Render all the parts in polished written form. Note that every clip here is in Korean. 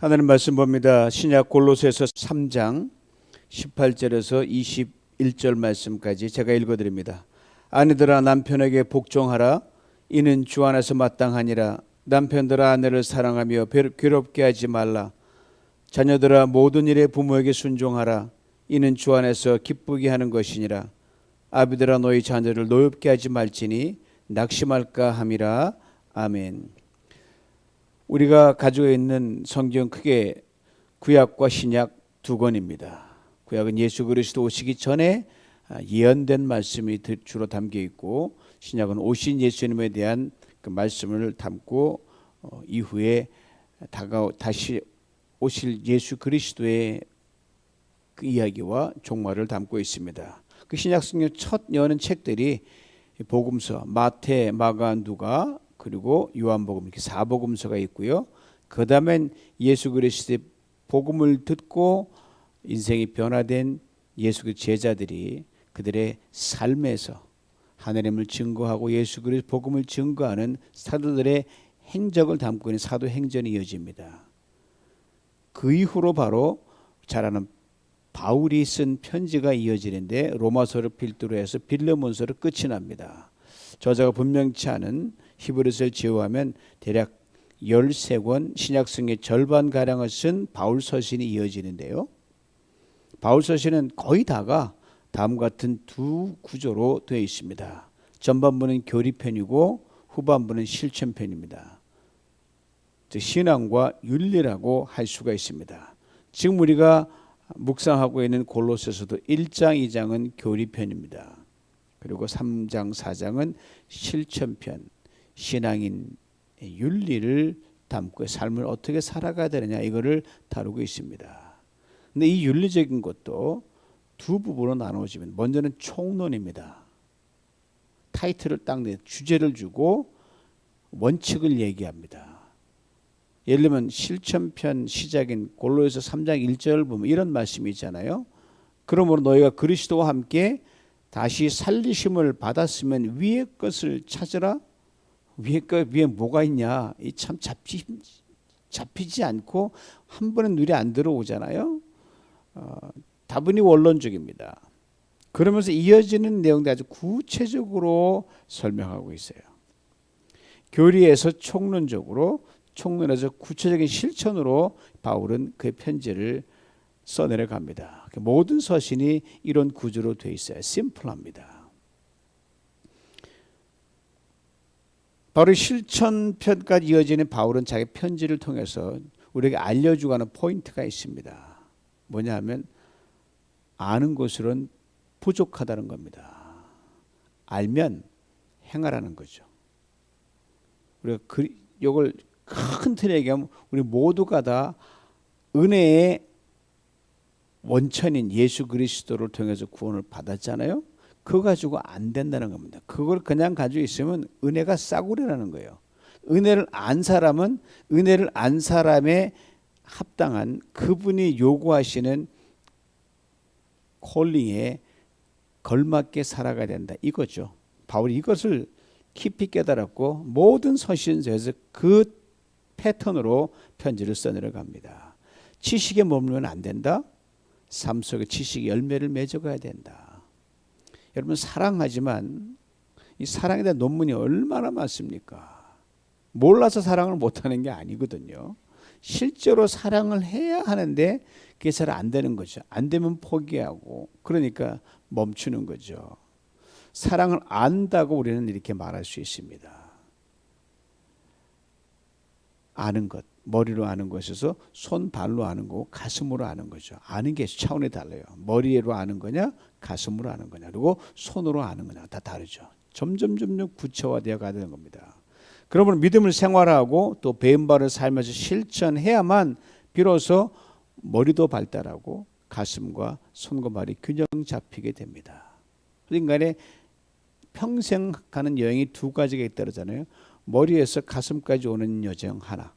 하나님 말씀 봅니다. 신약 골로새서 3장 18절에서 21절 말씀까지 제가 읽어드립니다. 아내들아 남편에게 복종하라. 이는 주 안에서 마땅하니라. 남편들아 아내를 사랑하며 괴롭게 하지 말라. 자녀들아 모든 일에 부모에게 순종하라. 이는 주 안에서 기쁘게 하는 것이니라. 아비들아 너희 자녀를 노엽게 하지 말지니 낙심할까 함이라. 아멘. 우리가 가지고 있는 성경 크게 구약과 신약 두 권입니다. 구약은 예수 그리스도 오시기 전에 예언된 말씀이 주로 담겨 있고, 신약은 오신 예수님에 대한 그 말씀을 담고 이후에 다시 오실 예수 그리스도의 그 이야기와 종말을 담고 있습니다. 그 신약 성경 첫 여는 책들이 복음서, 마태, 마가, 누가, 그리고 요한복음, 이렇게 사복음서가 있고요. 그 다음엔 예수 그리스도의 복음을 듣고 인생이 변화된 예수 그 제자들이 그들의 삶에서 하나님을 증거하고 예수 그리스도 복음을 증거하는 사도들의 행적을 담고 있는 사도행전이 이어집니다. 그 이후로 바로 잘 아는 바울이 쓴 편지가 이어지는데, 로마서를 필두로 해서 빌레몬서로 끝이 납니다. 저자가 분명치 않은 히브리서를 제외하면 대략 13권, 신약성의 절반가량을 쓴 바울 서신이 이어지는데요. 바울 서신은 거의 다가 다음과 같은 두 구조로 되어 있습니다. 전반부는 교리편이고 후반부는 실천편입니다. 즉 신앙과 윤리라고 할 수가 있습니다. 지금 우리가 묵상하고 있는 골로새서도 1장, 2장은 교리편입니다. 그리고 3장, 4장은 실천편, 신앙인 윤리를 담고 삶을 어떻게 살아가야 되느냐, 이거를 다루고 있습니다. 근데 이 윤리적인 것도 두 부분으로 나누어지면, 먼저는 총론입니다. 타이틀을 딱 내 주제를 주고 원칙을 얘기합니다. 예를 들면 실천편 시작인 골로새서 3장 1절 보면 이런 말씀이 있잖아요. 그러므로 너희가 그리스도와 함께 다시 살리심을 받았으면 위의 것을 찾으라. 위에 뭐가 있냐? 이 참 잡히지 않고 한 번에 눈에 안 들어오잖아요. 다분히 원론적입니다. 그러면서 이어지는 내용도 아주 구체적으로 설명하고 있어요. 교리에서 총론적으로, 총론에서 구체적인 실천으로 바울은 그의 편지를 써내려갑니다. 모든 서신이 이런 구조로 되어 있어요. 심플합니다. 바로 실천편까지 이어지는 바울은 자기 편지를 통해서 우리에게 알려주고 하는 포인트가 있습니다. 뭐냐 하면 아는 것으로는 부족하다는 겁니다. 알면 행하라는 거죠. 우리가 이걸 큰 틀에 얘기하면 우리 모두가 다 은혜의 원천인 예수 그리스도를 통해서 구원을 받았잖아요. 그거 가지고 안 된다는 겁니다. 그걸 그냥 가지고 있으면 은혜가 싸구려라는 거예요. 은혜를 안 사람은 은혜를 안 사람에 합당한 그분이 요구하시는 콜링에 걸맞게 살아가야 된다, 이거죠. 바울이 이것을 깊이 깨달았고 모든 서신서에서 그 패턴으로 편지를 써내려갑니다. 지식에 머물면 안 된다. 삶 속에 지식의 열매를 맺어가야 된다. 여러분, 사랑하지만 이 사랑에 대한 논문이 얼마나 많습니까? 몰라서 사랑을 못하는 게 아니거든요. 실제로 사랑을 해야 하는데 그게 잘 안 되는 거죠. 안 되면 포기하고, 그러니까 멈추는 거죠. 사랑을 안다고 우리는 이렇게 말할 수 있습니다. 아는 것, 머리로 아는 것에서 손, 발로 아는 거고 가슴으로 아는 거죠. 아는 게 차원이 달라요. 머리로 아는 거냐, 가슴으로 아는 거냐, 그리고 손으로 아는 거냐, 다 다르죠. 점점 구체화되어 가야 되는 겁니다. 그러면 믿음을 생활하고 또 배운 바를 살면서 실천해야만 비로소 머리도 발달하고 가슴과 손과 발이 균형 잡히게 됩니다. 인간의 평생 가는 여행이 두 가지가 있다잖아요. 머리에서 가슴까지 오는 여정 하나,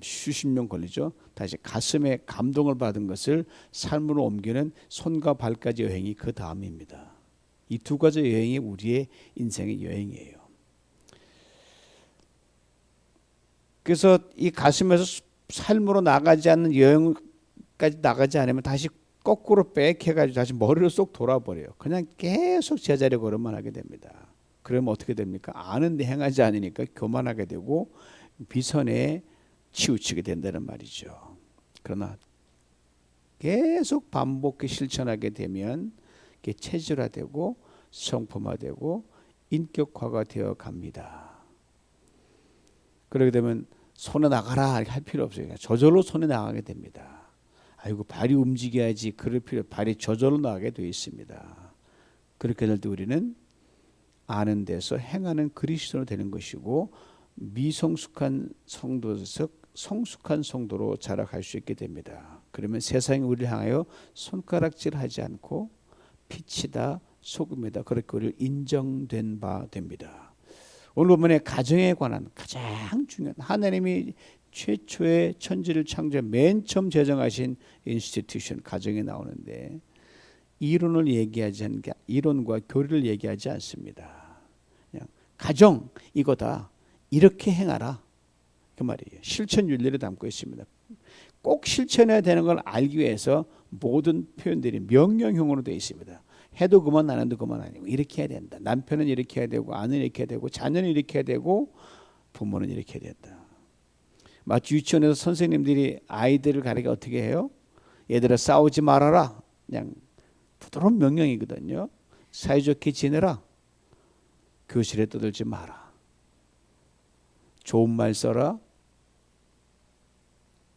수십 년 걸리죠. 다시 가슴에 감동을 받은 것을 삶으로 옮기는 손과 발까지 여행이 그 다음입니다. 이 두 가지 여행이 우리의 인생의 여행이에요. 그래서 이 가슴에서 삶으로 나가지 않는 여행까지 나가지 않으면 다시 거꾸로 백해가지고 다시 머리로 쏙 돌아버려요. 그냥 계속 제자리 걸음만 하게 됩니다. 그러면 어떻게 됩니까? 아는데 행하지 않으니까 교만하게 되고 비선에 치우치게 된다는 말이죠. 그러나 계속 반복해 실천하게 되면 이게 체질화되고 성품화되고 인격화가 되어 갑니다. 그렇게 되면 손에 나가라 할 필요 없어요. 그냥 저절로 손에 나가게 됩니다. 아이고 발이 움직여야지 그럴 필요 발이 저절로 나가게 되어 있습니다. 그렇게 될 때 우리는 아는 데서 행하는 그리스도로 되는 것이고 미성숙한 성도에서 성숙한 성도로 자라갈 수 있게 됩니다. 그러면 세상이 우리를 향하여 손가락질하지 않고 빛이다 소금이다 그렇게 우리를 인정된 바 됩니다. 오늘 본문의 가정에 관한 가장 중요한 하나님이 최초의 천지를 창조해 맨 처음 제정하신 인스티튜션 가정에 나오는데 이론을 얘기하지 않는 게 이론과 교리를 얘기하지 않습니다. 그냥 가정 이거다 이렇게 행하라 그 말이에요. 실천 윤리를 담고 있습니다. 꼭 실천해야 되는 걸 알기 위해서 모든 표현들이 명령형으로 되어 있습니다. 해도 그만 안 해도 그만 아니고 이렇게 해야 된다. 남편은 이렇게 해야 되고 아내는 이렇게 해야 되고 자녀는 이렇게 해야 되고 부모는 이렇게 해야 된다. 마치 유치원에서 선생님들이 아이들을 가르쳐 어떻게 해요? 얘들아 싸우지 말아라. 그냥 부드러운 명령이거든요. 사이좋게 지내라. 교실에 떠들지 마라. 좋은 말 써라.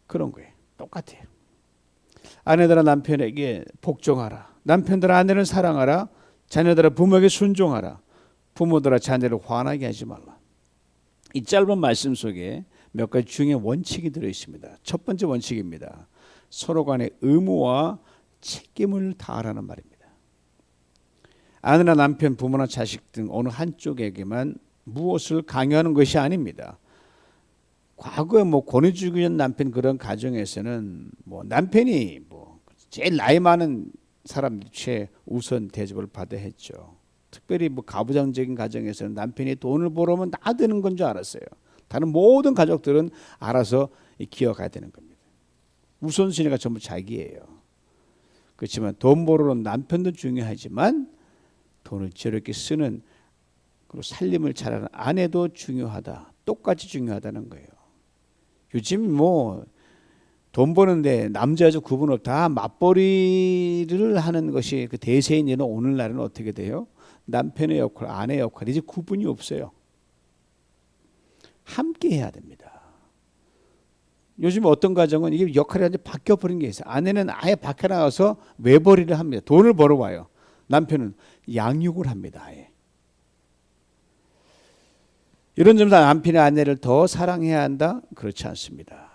그런 거예요. 똑같아요. 아내들아 남편에게 복종하라. 남편들아 아내를 사랑하라. 자녀들아 부모에게 순종하라. 부모들아 자녀를 화나게 하지 말라. 이 짧은 말씀 속에 몇 가지 중요한 원칙이 들어있습니다. 첫 번째 원칙입니다. 서로 간의 의무와 책임을 다하라는 말입니다. 아내나 남편, 부모나 자식 등 어느 한쪽에게만 무엇을 강요하는 것이 아닙니다. 과거에 권위주의적 남편 그런 가정에서는 남편이 제일 나이 많은 사람들이 최우선 대접을 받아야 했죠. 특별히 가부장적인 가정에서는 남편이 돈을 벌어오면 다 되는 건 줄 알았어요. 다른 모든 가족들은 알아서 기어가야 되는 겁니다. 우선순위가 전부 자기예요. 그렇지만 돈 벌어오는 남편도 중요하지만 돈을 저렇게 쓰는 그리고 살림을 잘하는 아내도 중요하다. 똑같이 중요하다는 거예요. 요즘 돈 버는데 남자 여자 구분 없다. 맞벌이를 하는 것이 그 대세인 일은 오늘날은 어떻게 돼요? 남편의 역할, 아내의 역할 이제 구분이 없어요. 함께 해야 됩니다. 요즘 어떤 가정은 이게 역할이 완전 바뀌어 버린 게 있어요. 아내는 아예 밖에 나가서 외벌이를 합니다. 돈을 벌어와요. 남편은 양육을 합니다. 아예. 이런 점에서 남편이 아내를 더 사랑해야 한다? 그렇지 않습니다.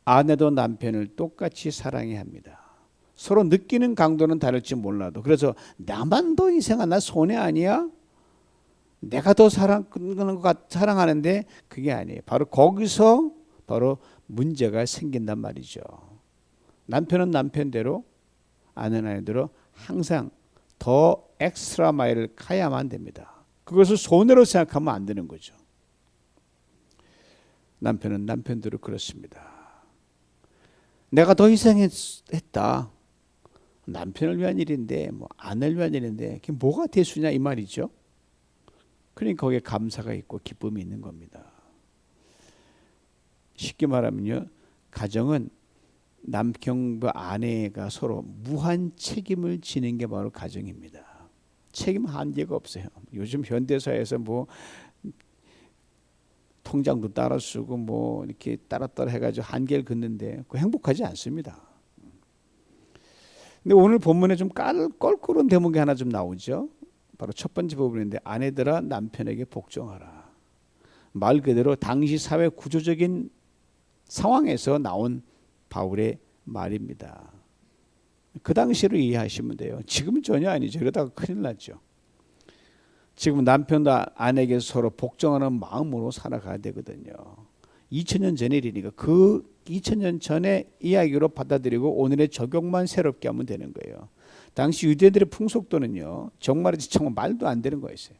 아내도 남편을 똑같이 사랑해야 합니다. 서로 느끼는 강도는 다를지 몰라도 그래서 나만 더 희생한 나 손해 아니야? 내가 더 사랑하는데 그게 아니에요. 바로 거기서 바로 문제가 생긴단 말이죠. 남편은 남편대로 아내는 아내대로 항상 더 엑스트라 마일을 가야만 됩니다. 그것을 손해로 생각하면 안 되는 거죠. 남편은 남편대로 그렇습니다. 내가 더 희생했다. 남편을 위한 일인데 아내를 위한 일인데 그게 뭐가 대수냐 이 말이죠. 그러니까 거기에 감사가 있고 기쁨이 있는 겁니다. 쉽게 말하면요. 가정은 남편과 아내가 서로 무한 책임을 지는 게 바로 가정입니다. 책임 한계가 없어요. 요즘 현대사회에서 통장도 따라 쓰고 이렇게 따라 해가지고 한계를 긋는데 그 행복하지 않습니다. 근데 오늘 본문에 좀 껄끄러운 대목이 하나 좀 나오죠. 바로 첫 번째 부분인데 아내들아 남편에게 복종하라. 말 그대로 당시 사회 구조적인 상황에서 나온 바울의 말입니다. 그 당시로 이해하시면 돼요. 지금은 전혀 아니죠. 이러다가 큰일 났죠. 지금 남편도 아내에게 서로 복종하는 마음으로 살아가야 되거든요. 2000년 전 일이니까 그 2000년 전의 이야기로 받아들이고 오늘의 적용만 새롭게 하면 되는 거예요. 당시 유대인들의 풍속도는요. 정말이지 정말 말도 안 되는 거였어요.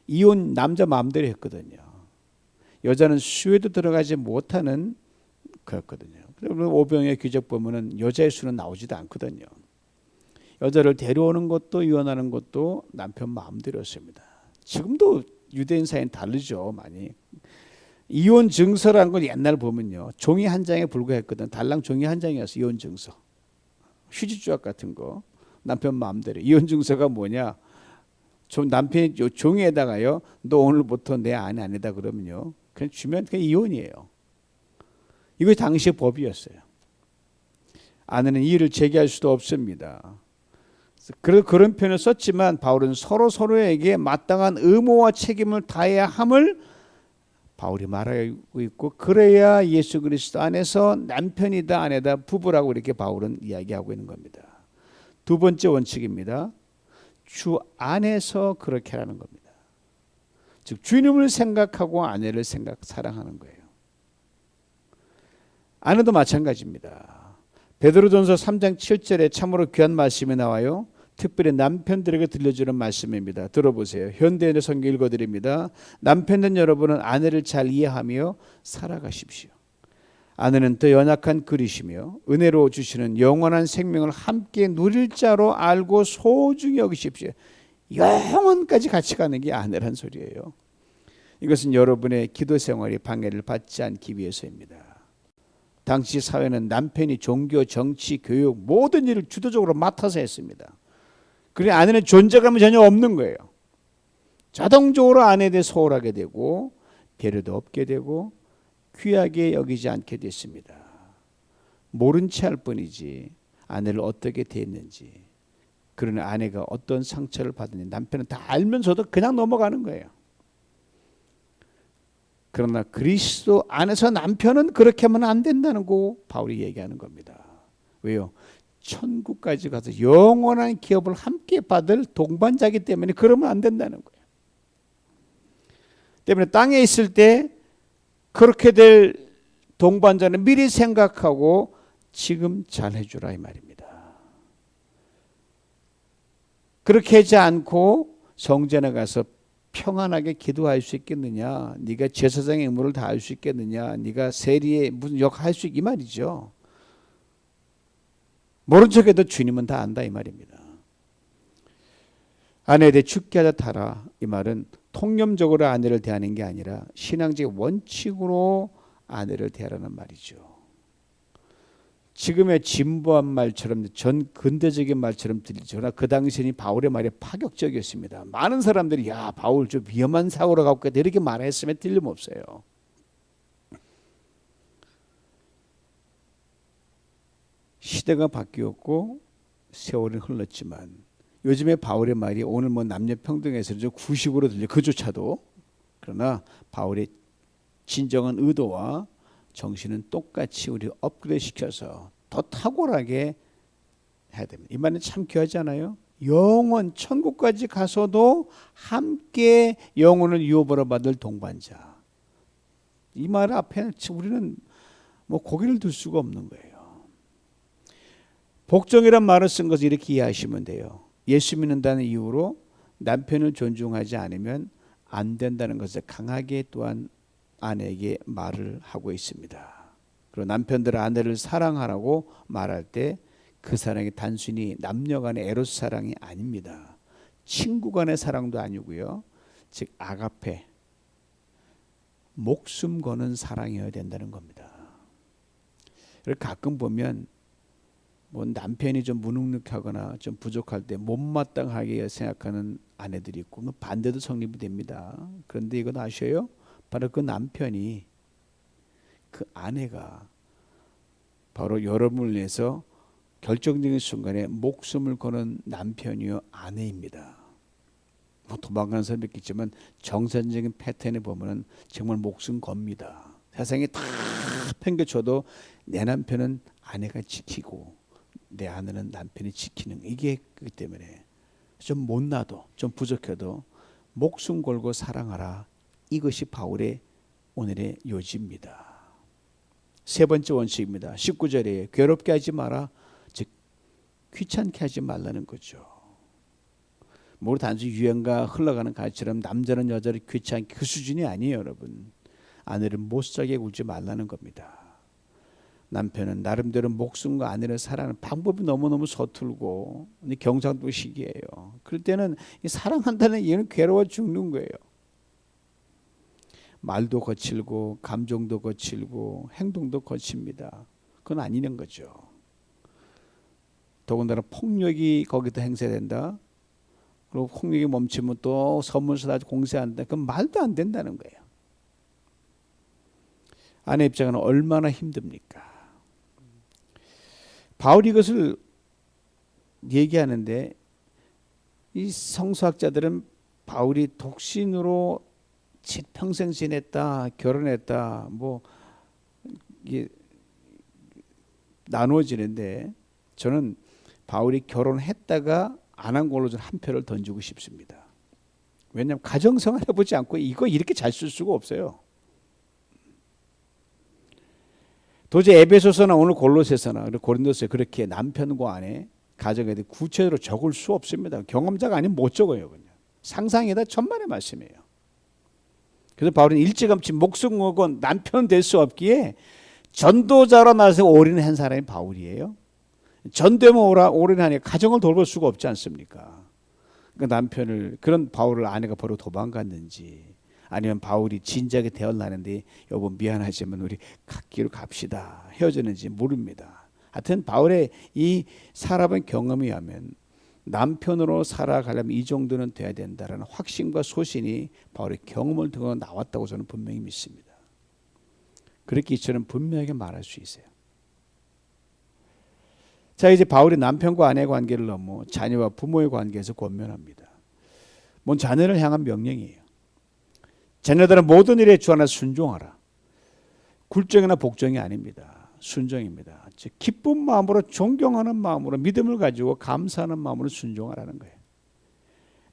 이혼 남자 마음대로 했거든요. 여자는 수에도 들어가지 못하는 그렇거든요. 그리고 오병의 기적 보면은 여자의 수는 나오지도 않거든요. 여자를 데려오는 것도 이혼하는 것도 남편 마음대로였습니다. 지금도 유대인 사이는 다르죠, 많이. 이혼 증서라는 건 옛날 보면요, 종이 한 장에 불과했거든. 달랑 종이 한 장이었어. 이혼 증서, 휴지 조각 같은 거 남편 마음대로. 이혼 증서가 뭐냐? 남편이 종이에다가요, 너 오늘부터 내 아내 아니다 그러면요, 그냥 주면 그냥 이혼이에요. 이거 당시의 법이었어요. 아내는 이의를 제기할 수도 없습니다. 그런 표현을 썼지만 바울은 서로에게 마땅한 의무와 책임을 다해야 함을 바울이 말하고 있고, 그래야 예수 그리스도 안에서 남편이다 아내다 부부라고 이렇게 바울은 이야기하고 있는 겁니다. 두 번째 원칙입니다. 주 안에서 그렇게 하라는 겁니다. 즉 주님을 생각하고 아내를 사랑하는 거예요. 아내도 마찬가지입니다. 베드로전서 3장 7절에 참으로 귀한 말씀이 나와요. 특별히 남편들에게 들려주는 말씀입니다. 들어보세요. 현대인의 성경 읽어드립니다. 남편된 여러분은 아내를 잘 이해하며 살아가십시오. 아내는 더 연약한 그릇이며 은혜로 주시는 영원한 생명을 함께 누릴 자로 알고 소중히 여기십시오. 영원까지 같이 가는 게 아내란 소리예요. 이것은 여러분의 기도 생활이 방해를 받지 않기 위해서입니다. 당시 사회는 남편이 종교, 정치, 교육 모든 일을 주도적으로 맡아서 했습니다. 그래 아내는 존재감이 전혀 없는 거예요. 자동적으로 아내에 대해 소홀하게 되고 배려도 없게 되고 귀하게 여기지 않게 됐습니다. 모른 채 할 뿐이지 아내를 어떻게 대했는지, 그러나 아내가 어떤 상처를 받았는지 남편은 다 알면서도 그냥 넘어가는 거예요. 그러나 그리스도 안에서 남편은 그렇게 하면 안 된다는 거 바울이 얘기하는 겁니다. 왜요? 천국까지 가서 영원한 기업을 함께 받을 동반자이기 때문에 그러면 안 된다는 거예요. 때문에 땅에 있을 때 그렇게 될 동반자는 미리 생각하고 지금 잘 해주라 이 말입니다. 그렇게 하지 않고 성전에 가서 평안하게 기도할 수 있겠느냐, 네가 제사장의 의무를 다할 수 있겠느냐, 네가 세리의 무슨 역할 할 수 있기 말이죠. 모른 척해도 주님은 다 안다 이 말입니다. 아내에 대해 죽게 하자 타라 이 말은 통념적으로 아내를 대하는 게 아니라 신앙적 원칙으로 아내를 대하라는 말이죠. 지금의 진보한 말처럼 전 근대적인 말처럼 들리죠. 그러나 그 당시에는 바울의 말이 파격적이었습니다. 많은 사람들이 야 바울 좀 위험한 사고를 갖고 있다 이렇게 말했으면 틀림없어요. 시대가 바뀌었고 세월은 흘렀지만 요즘에 바울의 말이 오늘 뭐 남녀 평등에서 좀 구식으로 들려 그조차도, 그러나 바울의 진정한 의도와 정신은 똑같이 우리 업그레이드 시켜서 더 탁월하게 해야 됩니다. 이 말은 참 귀하지 않아요? 영원 천국까지 가서도 함께 영혼을 유업으로 받을 동반자. 이 말 앞에 우리는 뭐 고개를 들 수가 없는 거예요. 복종이란 말을 쓴 것을 이렇게 이해하시면 돼요. 예수 믿는다는 이유로 남편을 존중하지 않으면 안 된다는 것을 강하게 또한 아내에게 말을 하고 있습니다. 그리고 남편들 아내를 사랑하라고 말할 때 그 사랑이 단순히 남녀 간의 에로스 사랑이 아닙니다. 친구 간의 사랑도 아니고요. 즉 아가페, 목숨 거는 사랑이어야 된다는 겁니다. 가끔 보면 뭐 남편이 좀 무능력하거나 좀 부족할 때 못마땅하게 생각하는 아내들이 있고 반대도 성립이 됩니다. 그런데 이건 아셔요? 바로 그 남편이, 그 아내가 바로 여러분을 위해서 결정적인 순간에 목숨을 거는 남편이요 아내입니다. 뭐 도망가는 사람도 있겠지만 정상적인 패턴에 보면 정말 목숨 겁니다. 세상에 다 팽개쳐도 내 남편은 아내가 지키고 내 아내는 남편이 지키는, 이게 그렇기 때문에 좀 못나도 좀 부족해도 목숨 걸고 사랑하라. 이것이 바울의 오늘의 요지입니다. 세 번째 원칙입니다. 19절에 괴롭게 하지 마라. 즉 귀찮게 하지 말라는 거죠. 뭐 단지 유행과 흘러가는 가치처럼 남자는 여자를 귀찮게 그 수준이 아니에요. 여러분, 아내를 못살게 굴지 말라는 겁니다. 남편은 나름대로 목숨과 아내를 사랑하는 방법이 너무너무 서툴고 경상도식이에요. 그럴 때는 사랑한다는 얘는 괴로워 죽는 거예요. 말도 거칠고 감정도 거칠고 행동도 거칩니다. 그건 아니는 거죠. 더군다나 폭력이 거기도 행사된다. 그리고 폭력이 멈추면 또 서문서 다 공세한다. 그건 말도 안 된다는 거예요. 아내 입장은 얼마나 힘듭니까? 바울이 이것을 얘기하는데 이 성서학자들은 바울이 독신으로 평생 지냈다, 결혼했다, 뭐 이게 나누어지는데 저는 바울이 결혼했다가 안 한 걸로 한 표를 던지고 싶습니다. 왜냐하면 가정생활 해보지 않고 이거 이렇게 잘 쓸 수가 없어요. 도저히 에베소서나 오늘 골로새서나 고린도서에 그렇게 남편과 아내 가정에 대해 구체적으로 적을 수 없습니다. 경험자가 아니면 못 적어요. 그냥 상상이다 천만의 말씀이에요. 그래서 바울은 일찌감치 목숨 걸고 남편 될 수 없기에 전도자로 나서 올인한 사람이 바울이에요. 전도면 올인하니 가정을 돌볼 수가 없지 않습니까? 그 남편을 그런 바울을 아내가 바로 도망갔는지 아니면 바울이 진작에 대화하는데 여보 미안하지만 우리 갓길로 갑시다 헤어졌는지 모릅니다. 하여튼 바울의 이 살아본 경험에 의하면 남편으로 살아가려면 이 정도는 돼야 된다라는 확신과 소신이 바울의 경험을 통해 나왔다고 저는 분명히 믿습니다. 그렇게 저는 분명하게 말할 수 있어요. 자, 이제 바울이 남편과 아내 관계를 넘어 자녀와 부모의 관계에서 권면합니다. 뭔 자녀를 향한 명령이에요. 자녀들은 모든 일에 주 하나 순종하라. 굴종이나 복종이 아닙니다. 순종입니다. 즉 기쁜 마음으로 존경하는 마음으로 믿음을 가지고 감사하는 마음으로 순종하라는 거예요.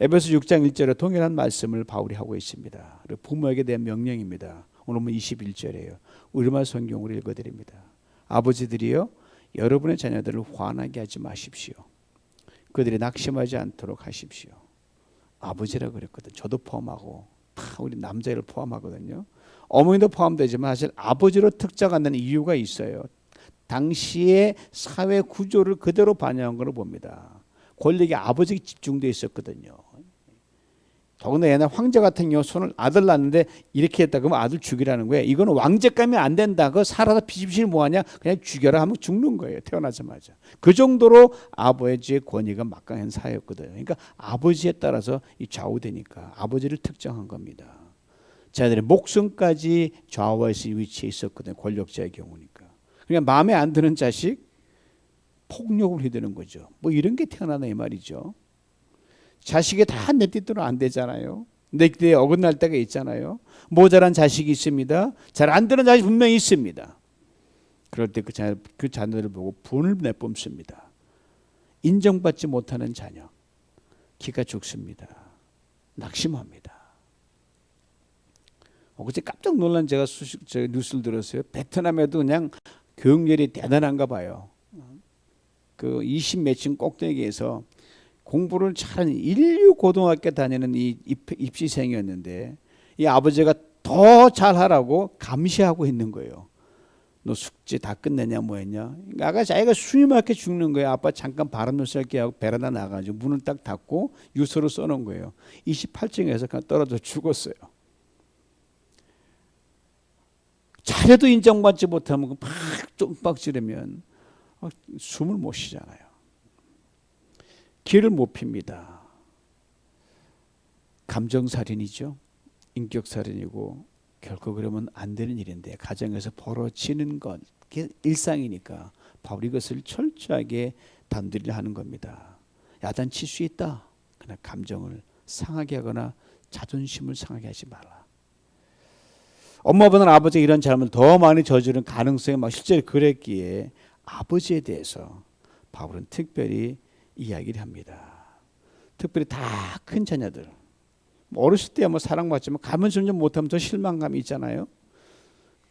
에베소 6장 1절에 동일한 말씀을 바울이 하고 있습니다. 그리고 부모에게 대한 명령입니다. 오늘 21절이에요. 우리말 성경으로 읽어드립니다. 아버지들이여 여러분의 자녀들을 화나게 하지 마십시오. 그들이 낙심하지 않도록 하십시오. 아버지라 그랬거든. 저도 포함하고 다 우리 남자를 포함하거든요. 어머니도 포함되지만 사실 아버지로 특정하는 이유가 있어요. 당시의 사회 구조를 그대로 반영한 걸 봅니다. 권력이 아버지에게 집중되어 있었거든요. 더군다나 옛날 황제 같은 경우 손을 아들 낳는데 이렇게 했다 그러면 아들 죽이라는 거예요. 이거는 왕제감이 안 된다. 그거 살아서 비실비실 뭐하냐 그냥 죽여라 하면 죽는 거예요. 태어나자마자. 그 정도로 아버지의 권위가 막강한 사회였거든요. 그러니까 아버지에 따라서 이 좌우되니까 아버지를 특정한 겁니다. 자녀들의 목숨까지 좌우할 수 있는 위치에 있었거든요. 권력자의 경우니까. 그냥 마음에 안 드는 자식 폭력을 휘두르는 거죠. 뭐 이런 게 태어나나 이 말이죠. 자식이 다 내 뜻대로 안 되잖아요. 내 뜻에 어긋날 때가 있잖아요. 모자란 자식이 있습니다. 잘 안 되는 자식이 분명히 있습니다. 그럴 때 그 자녀들을 보고 분을 내뿜습니다. 인정받지 못하는 자녀 기가 죽습니다. 낙심합니다. 어제 깜짝 놀란 제가 뉴스를 들었어요. 베트남에도 그냥 교육열이 대단한가 봐요. 그 20몇층 꼭대기에서 공부를 잘하는 인류 고등학교 다니는 이 입시생이었는데 이 아버지가 더 잘하라고 감시하고 있는 거예요. 너 숙제 다 끝냈냐 뭐 했냐. 아가씨 아이가 숨이 막혀 죽는 거예요. 아빠 잠깐 바람 좀 쐴게 하고 베란다 나가가지고 문을 딱 닫고 유서를 써놓은 거예요. 28층에서 그냥 떨어져 죽었어요. 잘해도 인정받지 못하면 막 쫑박지르면 숨을 못 쉬잖아요. 길을 못 핍니다. 감정살인이죠. 인격살인이고 결코 그러면 안 되는 일인데 가정에서 벌어지는 것 그게 일상이니까 바울이 이것을 철저하게 단들이를 하는 겁니다. 야단칠 수 있다. 그러나 감정을 상하게 하거나 자존심을 상하게 하지 말라. 엄마보다는 아버지가 이런 잘못을 더 많이 저지른 가능성이 막 실제로 그랬기에 아버지에 대해서 바울은 특별히 이야기를 합니다. 특별히 다 큰 자녀들 어렸을 때야 뭐 사랑받지만 가면 점점 못하면 더 실망감이 있잖아요.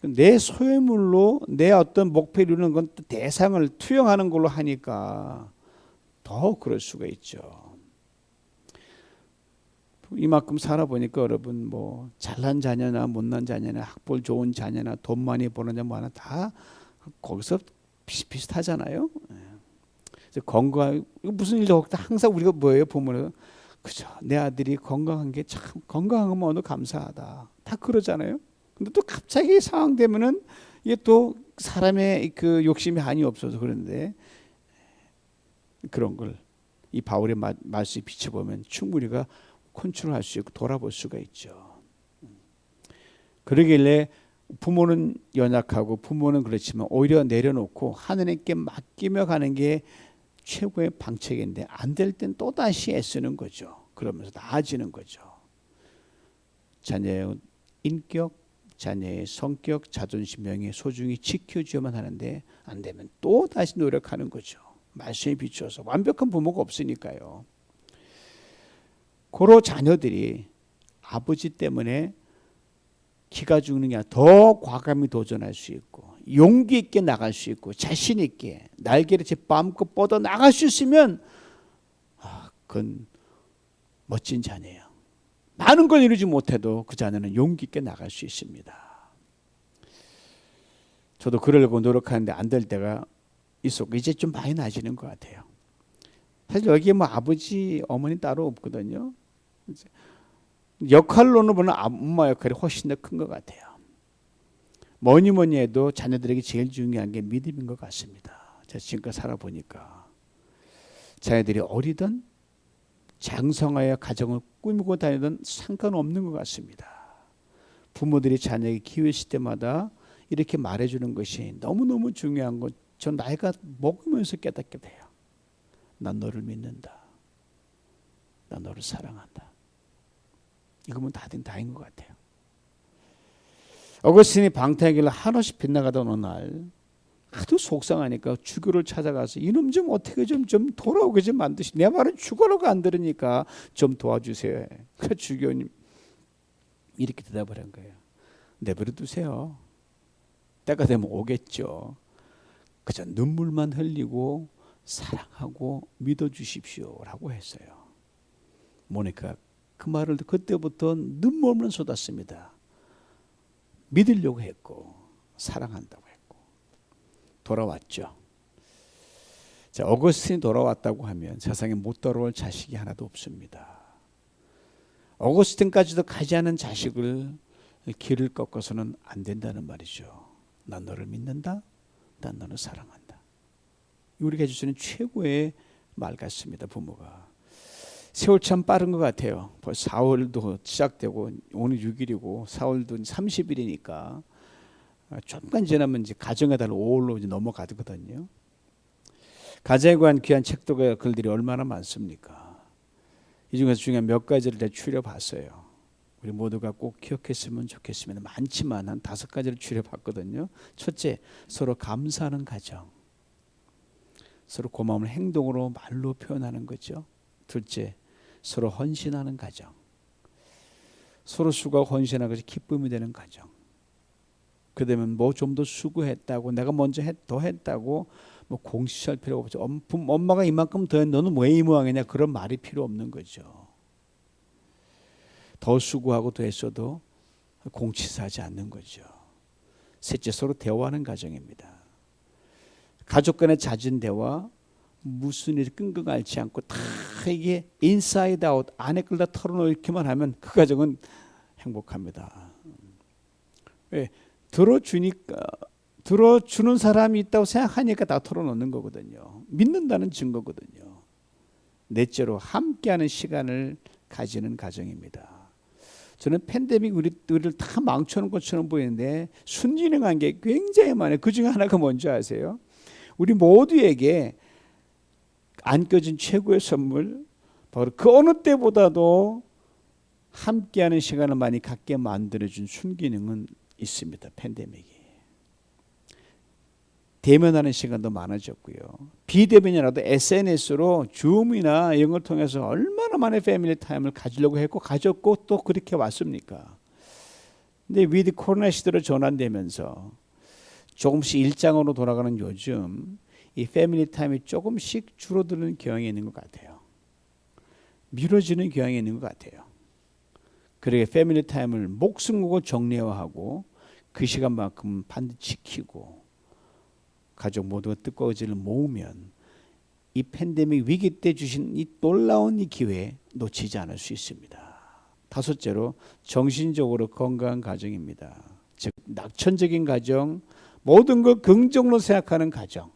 내 소유물로 내 어떤 목표를 이루는 건 대상을 투영하는 걸로 하니까 더 그럴 수가 있죠. 이만큼 살아보니까 여러분 뭐 잘난 자녀나 못난 자녀나 학벌 좋은 자녀나 돈 많이 버는 자녀 뭐하나 다 거기서 비슷비슷하잖아요. 건강 무슨 일도 없다. 항상 우리가 뭐예요? 보면은 그죠. 내 아들이 건강한 게 참 건강한 거면 너무 감사하다. 다 그러잖아요. 근데 또 갑자기 상황 되면은 이게 또 사람의 그 욕심이 한이 없어서 그런데 그런 걸 이 바울의 말씀에 비춰보면 충분히 우리가 컨트롤할 수 있고 돌아볼 수가 있죠. 그러길래 부모는 연약하고 부모는 그렇지만 오히려 내려놓고 하느님께 맡기며 가는 게 최고의 방책인데 안 될 땐 또다시 애쓰는 거죠. 그러면서 나아지는 거죠. 자녀의 인격, 자녀의 성격, 자존심, 명예 소중히 지켜줘야만 하는데 안 되면 또다시 노력하는 거죠. 말씀에 비추어서 완벽한 부모가 없으니까요. 고로 자녀들이 아버지 때문에 기가 죽는 게 아니라 더 과감히 도전할 수 있고 용기 있게 나갈 수 있고 자신 있게 날개를 제 마음껏 뻗어 나갈 수 있으면 그건 멋진 자녀예요. 많은 걸 이루지 못해도 그 자녀는 용기 있게 나갈 수 있습니다. 저도 그러려고 노력하는데 안 될 때가 있었고 이제 좀 많이 나아지는 것 같아요. 사실 여기에 뭐 아버지 어머니 따로 없거든요. 역할로는 보면 엄마 역할이 훨씬 더 큰 것 같아요. 뭐니 해도 자녀들에게 제일 중요한 게 믿음인 것 같습니다. 제가 지금까지 살아보니까 자녀들이 어리든 장성하여 가정을 꾸미고 다니든 상관없는 것 같습니다. 부모들이 자녀에게 기회 있을 때마다 이렇게 말해주는 것이 너무너무 중요한 것. 전 나이가 먹으면서 깨닫게 돼요. 난 너를 믿는다. 난 너를 사랑한다. 이거면 다인 것 같아요. 어거스틴이 방탕하길래 한없이 빗나가던 어느 날 하도 속상하니까 주교를 찾아가서 이놈 좀 어떻게 좀 돌아오게 좀 만드시. 내 말은 죽어라고 안 들으니까 좀 도와주세요. 그 주교님 이렇게 대답을 한 거예요. 내버려 두세요. 때가 되면 오겠죠. 그저 눈물만 흘리고 사랑하고 믿어주십시오라고 했어요. 모니카가 그 말을 그때부터 눈물만 쏟았습니다. 믿으려고 했고 사랑한다고 했고 돌아왔죠. 자, 어거스틴이 돌아왔다고 하면 세상에 못 돌아올 자식이 하나도 없습니다. 어거스틴까지도 가지 않은 자식을 길을 꺾어서는 안 된다는 말이죠. 난 너를 믿는다. 난 너를 사랑한다. 우리가 해줄 수 있는 최고의 말 같습니다. 부모가. 세월 참 빠른 것 같아요. 벌써 4월도 시작되고 오늘 6일이고 4월도 30일이니까 조금만 지나면 이제 가정의 달 5월로 이제 넘어가거든요. 가정에 관한 귀한 책도가 글들이 얼마나 많습니까? 이 중에서 중요한 몇 가지를 제가 추려봤어요. 우리 모두가 꼭 기억했으면 좋겠습니다. 많지만 한 5가지를 추려봤거든요. 첫째, 서로 감사하는 가정. 서로 고마움을 행동으로 말로 표현하는 거죠. 둘째, 서로 헌신하는 가정. 서로 수고하고 헌신하는 것이 기쁨이 되는 가정. 그러면 뭐 좀 더 수고했다고 내가 먼저 더 했다고 뭐 공시할 필요가 없죠. 엄마가 이만큼 더 했는데 너는 왜 이 모양이냐 그런 말이 필요 없는 거죠. 더 수고하고 더 했어도 공치사하지 않는 거죠. 셋째, 서로 대화하는 가정입니다. 가족 간의 잦은 대화, 무슨 일이 끙끙 앓지 않고 다 이게 인사이드 아웃 안에 끌다 털어놓기만 하면 그 가정은 행복합니다. 왜? 들어주는 사람이 있다고 생각하니까 다 털어놓는 거거든요. 믿는다는 증거거든요. 넷째로 함께하는 시간을 가지는 가정입니다. 저는 팬데믹 우리를 다 망쳐놓은 것처럼 보이는데 순진행한 게 굉장히 많아요. 그 중에 하나가 뭔지 아세요? 우리 모두에게 안겨진 최고의 선물, 바로 그 어느 때보다도 함께하는 시간을 많이 갖게 만들어준 순기능은 있습니다. 팬데믹이. 대면하는 시간도 많아졌고요. 비대면이라도 SNS로 줌이나 이런 걸 통해서 얼마나 많은 패밀리 타임을 가지려고 했고 가졌고 또 그렇게 왔습니까? 근데 위드 코로나 시대로 전환되면서 조금씩 일상으로 돌아가는 요즘 이 패밀리 타임이 조금씩 줄어드는 경향이 있는 것 같아요. 미뤄지는 경향이 있는 것 같아요. 그러게 패밀리 타임을 목숨 걸고 정례화하고 그 시간만큼 반드시 지키고 가족 모두가 뜻과 의지를 모으면 이 팬데믹 위기 때 주신 이 놀라운 이 기회 놓치지 않을 수 있습니다. 다섯째로 정신적으로 건강한 가정입니다. 즉 낙천적인 가정, 모든 걸 긍정으로 생각하는 가정.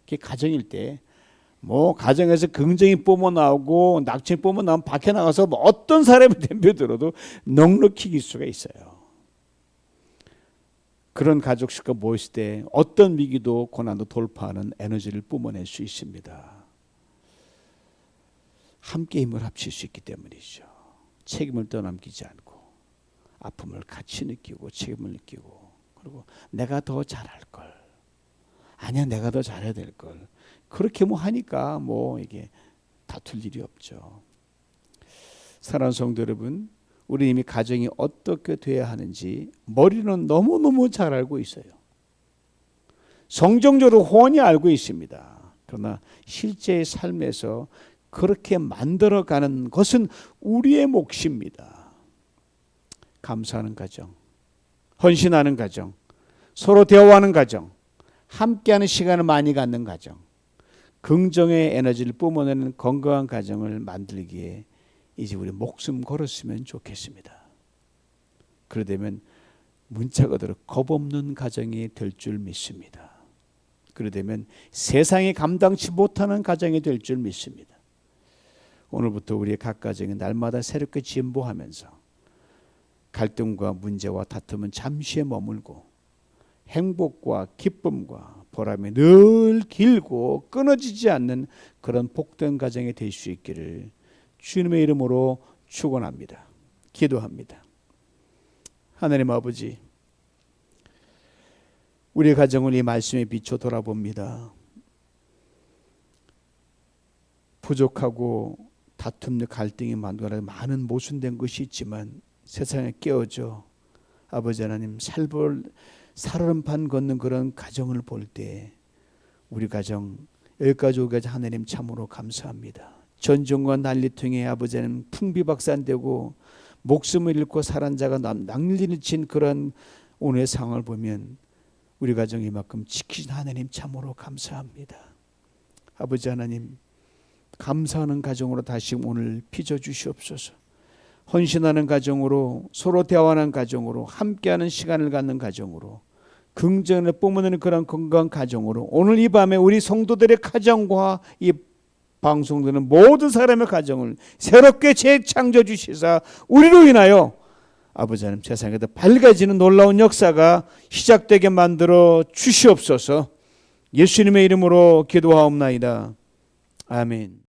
그게 가정일 때 뭐 가정에서 긍정이 뿜어나오고 낙천이 뿜어나오면 밖에 나가서 뭐 어떤 사람이 덤벼들어도 넉넉히 이길 수가 있어요. 그런 가족 식구가 모였을 때 어떤 위기도 고난도 돌파하는 에너지를 뿜어낼 수 있습니다. 함께 힘을 합칠 수 있기 때문이죠. 책임을 떠넘기지 않고 아픔을 같이 느끼고 책임을 느끼고, 그리고 내가 더 잘할 걸, 아니야 내가 더 잘해야 될 걸, 그렇게 뭐 하니까 뭐 이게 다툴 일이 없죠. 사랑하는 성도 여러분, 우리 이미 가정이 어떻게 돼야 하는지 머리는 너무너무 잘 알고 있어요. 성경적으로 훤히 알고 있습니다. 그러나 실제의 삶에서 그렇게 만들어가는 것은 우리의 몫입니다. 감사하는 가정, 헌신하는 가정, 서로 대화하는 가정, 함께하는 시간을 많이 갖는 가정, 긍정의 에너지를 뿜어내는 건강한 가정을 만들기에 이제 우리 목숨 걸었으면 좋겠습니다. 그러되면 문자가 들어 겁없는 가정이 될 줄 믿습니다. 그러되면 세상이 감당치 못하는 가정이 될 줄 믿습니다. 오늘부터 우리의 각 가정이 날마다 새롭게 진보하면서 갈등과 문제와 다툼은 잠시에 머물고 행복과 기쁨과 보람이 늘 길고 끊어지지 않는 그런 복된 가정이 될 수 있기를 주님의 이름으로 축원합니다. 기도합니다. 하나님 아버지, 우리 가정을 이 말씀에 비춰 돌아봅니다. 부족하고 다툼, 갈등이 많은 모순된 것이 있지만 세상에 깨어져 아버지 하나님 살얼음판 걷는 그런 가정을 볼 때 우리 가정 여기까지 오기까지 하나님 참으로 감사합니다. 전쟁과 난리통에 아버지 하나님 풍비박산되고 목숨을 잃고 살한 자가 난리를 친 그런 오늘의 상황을 보면 우리 가정이 이만큼 지키신 하나님 참으로 감사합니다. 아버지 하나님, 감사하는 가정으로 다시 오늘 빚어 주시옵소서. 헌신하는 가정으로, 서로 대화하는 가정으로, 함께하는 시간을 갖는 가정으로, 긍정을 뿜어내는 그런 건강한 가정으로 오늘 이 밤에 우리 성도들의 가정과 이 방송되는 모든 사람의 가정을 새롭게 재창조 주시사 우리로 인하여 아버지 하나님 세상에 더 밝아지는 놀라운 역사가 시작되게 만들어 주시옵소서. 예수님의 이름으로 기도하옵나이다. 아멘.